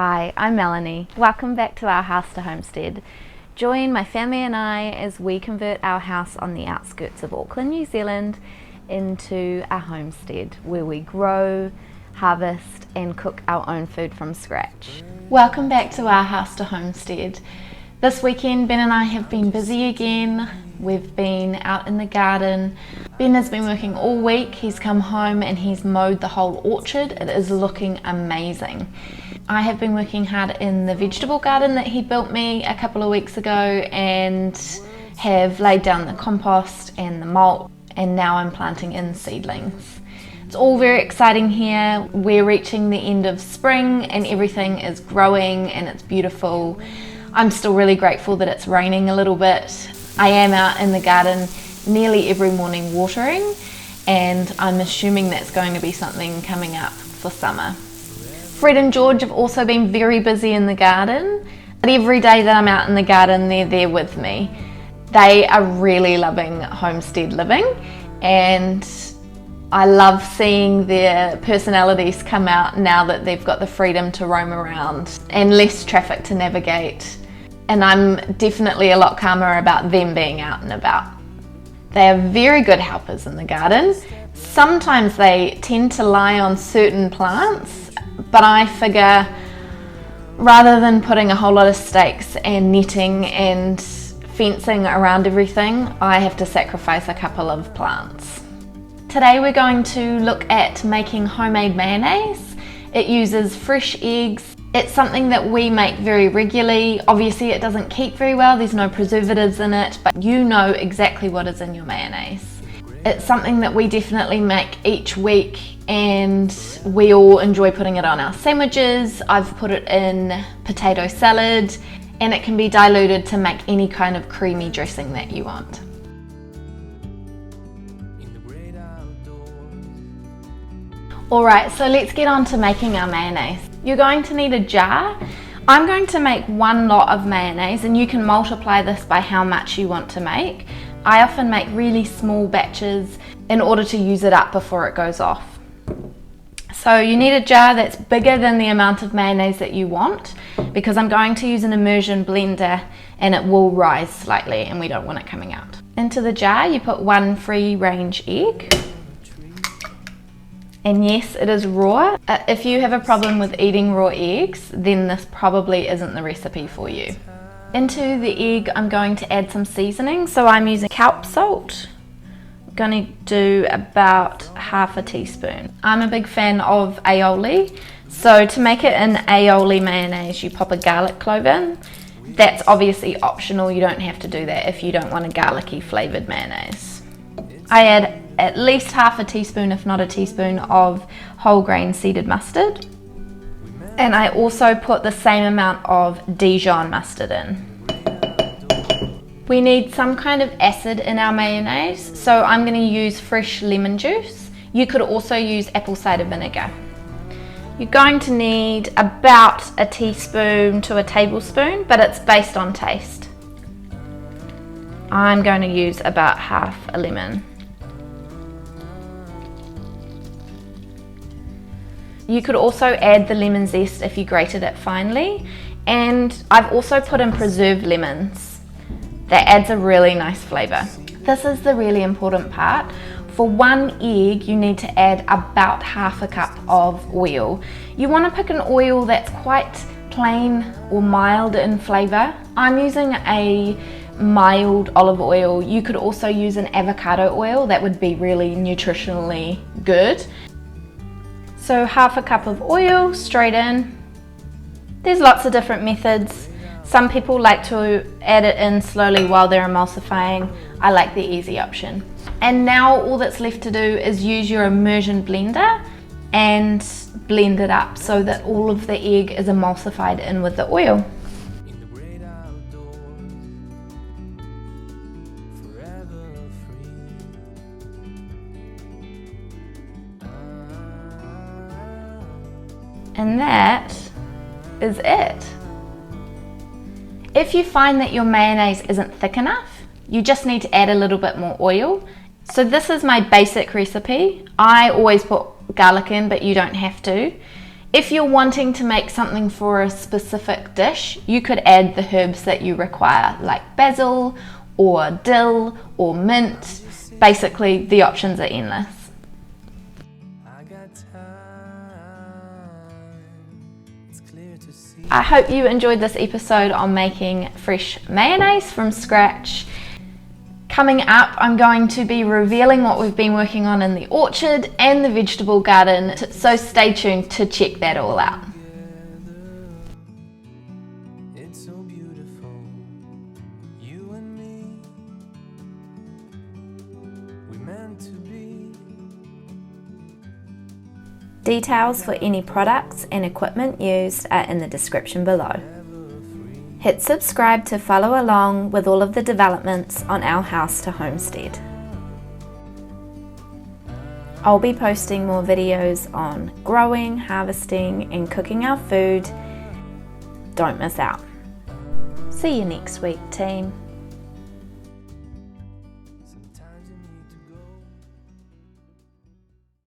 Hi, I'm Melanie. Welcome back to our house to homestead. Join my family and I as we convert our house on the outskirts of Auckland, New Zealand into a homestead where we grow, harvest and cook our own food from scratch. Welcome back to our house to homestead. This weekend Ben and I have been busy again. We've been out in the garden. Ben has been working all week. He's come home and he's mowed the whole orchard. It is looking amazing. I have been working hard in the vegetable garden that he built me a couple of weeks ago and have laid down the compost and the mulch, and now I'm planting in seedlings. It's all very exciting here. We're reaching the end of spring and everything is growing and it's beautiful. I'm still really grateful that it's raining a little bit. I am out in the garden nearly every morning watering, and I'm assuming that's going to be something coming up for summer. Fred and George have also been very busy in the garden. But every day that I'm out in the garden, they're there with me. They are really loving homestead living, and I love seeing their personalities come out now that they've got the freedom to roam around and less traffic to navigate. And I'm definitely a lot calmer about them being out and about. They are very good helpers in the garden. Sometimes they tend to lie on certain plants, but I figure rather than putting a whole lot of stakes and netting and fencing around everything, I have to sacrifice a couple of plants. Today we're going to look at making homemade mayonnaise. It uses fresh eggs. It's something that we make very regularly. Obviously it doesn't keep very well, there's no preservatives in it, but you know exactly what is in your mayonnaise. It's something that we definitely make each week and we all enjoy putting it on our sandwiches. I've put it in potato salad, and it can be diluted to make any kind of creamy dressing that you want. Alright, so let's get on to making our mayonnaise. You're going to need a jar. I'm going to make one lot of mayonnaise, and you can multiply this by how much you want to make. I often make really small batches in order to use it up before it goes off. So you need a jar that's bigger than the amount of mayonnaise that you want, because I'm going to use an immersion blender and it will rise slightly and we don't want it coming out. Into the jar you put one free range egg. And yes, it is raw. If you have a problem with eating raw eggs, then this probably isn't the recipe for you. Into the egg I'm going to add some seasoning, so I'm using kelp salt. I'm going to do about half a teaspoon. I'm a big fan of aioli, so to make it an aioli mayonnaise you pop a garlic clove in. That's obviously optional, you don't have to do that if you don't want a garlicky flavoured mayonnaise. I add at least half a teaspoon, if not a teaspoon, of whole grain seeded mustard. And I also put the same amount of Dijon mustard in. We need some kind of acid in our mayonnaise, so I'm going to use fresh lemon juice. You could also use apple cider vinegar. You're going to need about a teaspoon to a tablespoon, but it's based on taste. I'm going to use about half a lemon. You could also add the lemon zest if you grated it finely, and I've also put in preserved lemons. That adds a really nice flavour. This is the really important part. For one egg you need to add about half a cup of oil. You want to pick an oil that's quite plain or mild in flavour. I'm using a mild olive oil. You could also use an avocado oil, that would be really nutritionally good. So half a cup of oil straight in. There's lots of different methods. Some people like to add it in slowly while they're emulsifying. I like the easy option. And now all that's left to do is use your immersion blender and blend it up so that all of the egg is emulsified in with the oil. And that is it. If you find that your mayonnaise isn't thick enough, you just need to add a little bit more oil. So this is my basic recipe. I always put garlic in, but you don't have to. If you're wanting to make something for a specific dish, you could add the herbs that you require, like basil or dill or mint. Basically, the options are endless. I hope you enjoyed this episode on making fresh mayonnaise from scratch. Coming up, I'm going to be revealing what we've been working on in the orchard and the vegetable garden, so stay tuned to check that all out. It's so beautiful, you and me. We're meant to be. Details for any products and equipment used are in the description below. Hit subscribe to follow along with all of the developments on Our House to Homestead. I'll be posting more videos on growing, harvesting and cooking our food. Don't miss out. See you next week, team.